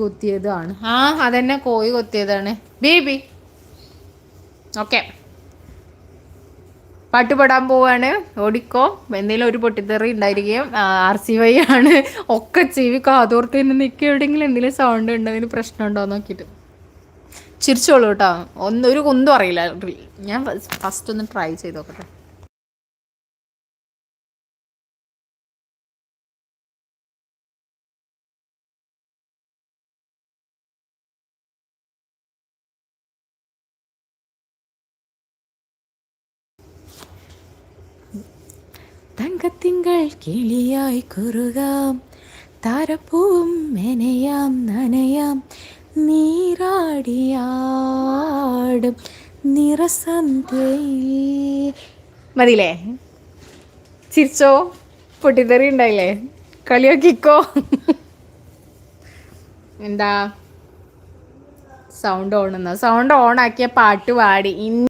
കൊത്തിയതാണ്. അതന്നെ കോഴി കൊത്തിയതാണ് baby. Okay, പാട്ടുപാടാൻ പോവാണ്. ഓടിക്കോ. എന്തെങ്കിലും ഒരു പൊട്ടിത്തെറി ഉണ്ടായിരിക്കും. RCY ആണ്. ഒക്കെ ചെവി കാതോർത്ത് തന്നെ നിൽക്കുക. എവിടെയെങ്കിലും എന്തെങ്കിലും സൗണ്ട് ഉണ്ടോ, അതിന് പ്രശ്നം ഉണ്ടോ നോക്കിയിട്ട് ചിരിച്ചോളൂ കേട്ടോ. ഒരു കുന്തും അറിയില്ല. ഞാൻ ഫസ്റ്റ് ഒന്ന് ട്രൈ ചെയ്ത് നോക്കട്ടെ. തങ്കത്തിങ്കൾ കിളിയായി കുറുകാം, താരപ്പൂവും മെനയാം നനയാം, നീരാടിയാടും നിറസന്ധ്യയിൽ. മതിയില്ലേ? ചിരിച്ചോ? പൊട്ടിത്തെറി ഉണ്ടായില്ലേ? കളിയാക്കിക്കോ. എന്താ സൗണ്ട് ഓൺ ആക്കിയ പാട്ട് പാടി.